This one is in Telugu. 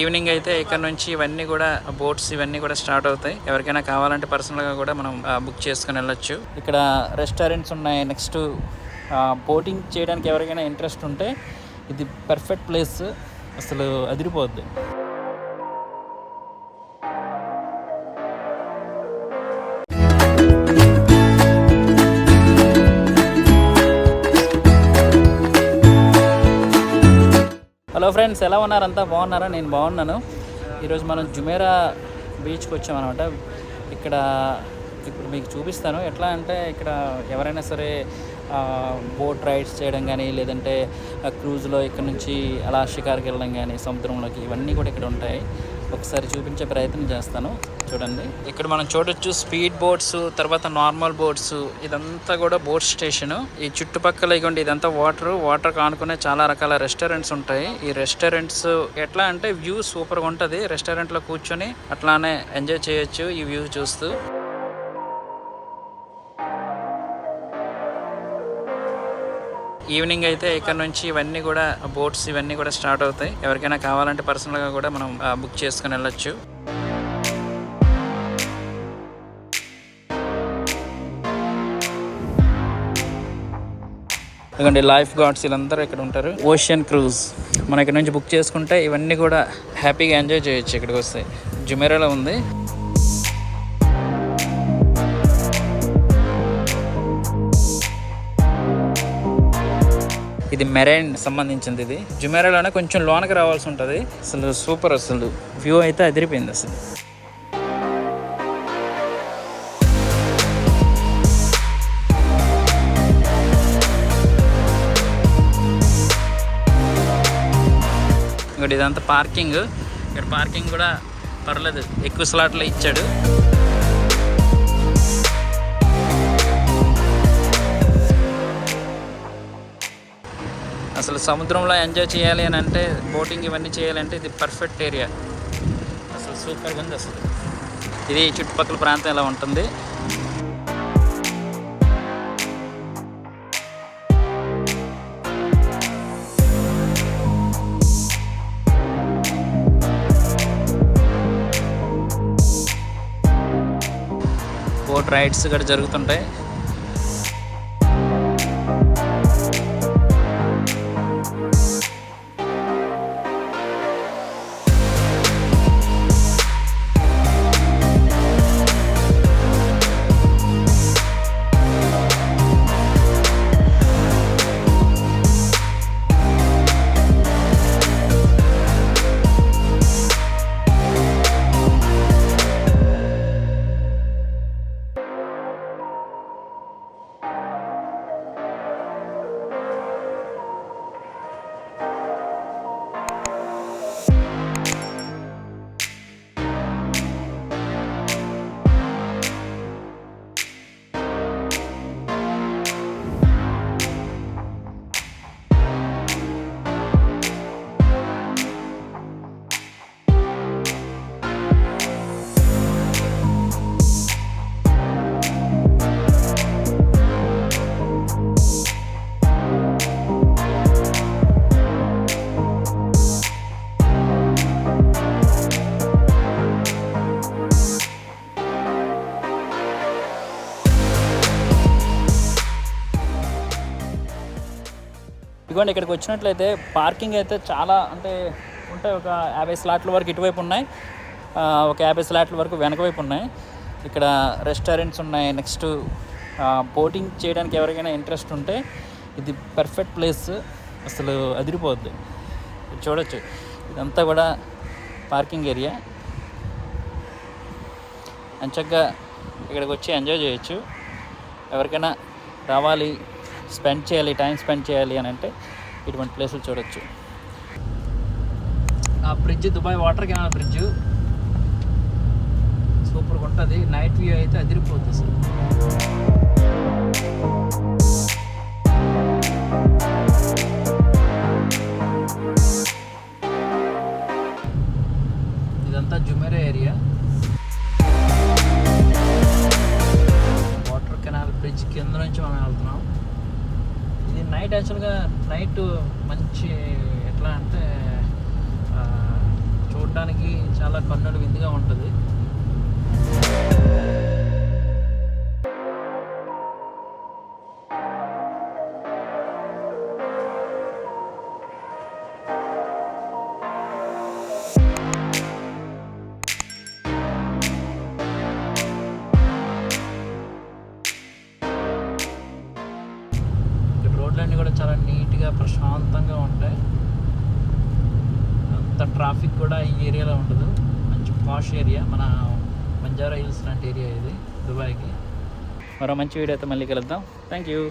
ఈవినింగ్ అయితే ఇక్కడ నుంచి ఇవన్నీ కూడా బోట్స్ ఇవన్నీ కూడా స్టార్ట్ అవుతాయి. ఎవరికైనా కావాలంటే పర్సనల్గా కూడా మనం బుక్ చేసుకుని వెళ్ళొచ్చు. ఇక్కడ రెస్టారెంట్స్ ఉన్నాయి. నెక్స్ట్ బోటింగ్ చేయడానికి ఎవరికైనా ఇంట్రెస్ట్ ఉంటే ఇది పర్ఫెక్ట్ ప్లేస్, అసలు అదిరిపోద్ది. హలో ఫ్రెండ్స్, ఎలా ఉన్నారు? అంతా బాగున్నారా? నేను బాగున్నాను. ఈరోజు మనం జుమేరా బీచ్కి వచ్చామన్నమాట. ఇక్కడ ఇప్పుడు మీకు చూపిస్తాను. ఎట్లా అంటే ఇక్కడ ఎవరైనా సరే బోట్ రైడ్స్ చేయడం కానీ, లేదంటే క్రూజ్లో ఇక్కడ నుంచి అలా షికార్కి వెళ్ళడం కానీ, సముద్రంలోకి, ఇవన్నీ కూడా ఇక్కడ ఉంటాయి. ఒకసారి చూపించే ప్రయత్నం చేస్తాను, చూడండి. ఇక్కడ మనం చూడొచ్చు స్పీడ్ బోట్స్, తర్వాత నార్మల్ బోట్స్, ఇదంతా కూడా బోట్ స్టేషన్. ఈ చుట్టుపక్కల ఇగోండి ఇదంతా వాటర్ కానుకునే చాలా రకాల రెస్టారెంట్స్ ఉంటాయి. ఈ రెస్టారెంట్స్ ఎట్లా అంటే వ్యూ సూపర్గా ఉంటుంది. రెస్టారెంట్లో కూర్చొని అట్లానే ఎంజాయ్ చేయొచ్చు ఈ వ్యూ చూస్తూ. ఈవినింగ్ అయితే ఇక్కడ నుంచి ఇవన్నీ కూడా బోట్స్ ఇవన్నీ కూడా స్టార్ట్ అవుతాయి. ఎవరికైనా కావాలంటే పర్సనల్గా కూడా మనం బుక్ చేసుకుని వెళ్ళొచ్చు. ఎందుకంటే లైఫ్ గార్డ్స్ వీళ్ళందరూ ఇక్కడ ఉంటారు. ఓషన్ క్రూజ్ మనం ఇక్కడ నుంచి బుక్ చేసుకుంటే ఇవన్నీ కూడా హ్యాపీగా ఎంజాయ్ చేయొచ్చు. ఇక్కడికి వస్తే జుమేరాలో ఉంది. ఇది మెరైన్ సంబంధించింది. ఇది జుమేరాలోనే కొంచెం లోనకి రావాల్సి ఉంటుంది. అసలు సూపర్, అసలు వ్యూ అయితే అదిరిపోయింది అసలు. ఇంకోటి ఇదంతా పార్కింగ్. ఇక్కడ పార్కింగ్ కూడా పర్లేదు, ఎక్కువ స్లాట్లో ఇచ్చాడు. అసలు సముద్రంలో ఎంజాయ్ చేయాలి అని అంటే, బోటింగ్ ఇవన్నీ చేయాలంటే ఇది పర్ఫెక్ట్ ఏరియా. అసలు సూపర్గా ఉంది. అసలు ఇది చుట్టుపక్కల ప్రాంతం ఎలా ఉంటుంది. బోట్ రైడ్స్ కూడా జరుగుతుంటాయి. ఇదిగోండి, ఇక్కడికి వచ్చినట్లయితే పార్కింగ్ అయితే చాలా అంటే ఉంటాయి. ఒక 50 స్లాట్ల వరకు ఇటువైపు ఉన్నాయి, ఒక 50 స్లాట్ల వరకు వెనక వైపు ఉన్నాయి. ఇక్కడ రెస్టారెంట్స్ ఉన్నాయి. నెక్స్ట్ బోటింగ్ చేయడానికి ఎవరికైనా ఇంట్రెస్ట్ ఉంటే ఇది పర్ఫెక్ట్ ప్లేస్, అసలు అదిరిపోద్ది. చూడొచ్చు ఇదంతా కూడా పార్కింగ్ ఏరియా. మంచిగా ఇక్కడికి వచ్చి ఎంజాయ్ చేయొచ్చు. ఎవరికైనా రావాలి, స్పెండ్ చేయాలి, టైం స్పెండ్ చేయాలి అని అంటే ఇటువంటి ప్లేసులు చూడొచ్చు. ఆ bridge, Dubai water canal bridge సూపర్గా ఉంటుంది. నైట్ వ్యూ అయితే అదిరిపోతుంది అసలు. ఇదంతా Jumeirah area. Water canal bridge కింద నుంచి మనం వెళ్తున్నాం. ఇది నైట్, యాక్చువల్గా నైట్ మంచి ఎట్లా అంటే చూడడానికి చాలా కన్నుల విందుగా ఉంటుంది. రోడ్లన్నీ కూడా చాలా నీట్గా ప్రశాంతంగా ఉంటాయి. అంత ట్రాఫిక్ కూడా ఈ ఏరియాలో ఉండదు. మంచి పాష్ ఏరియా, మన బంజారా హిల్స్ లాంటి ఏరియా ఇది దుబాయ్కి. మరో మంచి వీడియోతో మళ్ళీ కలుద్దాం. Thank you.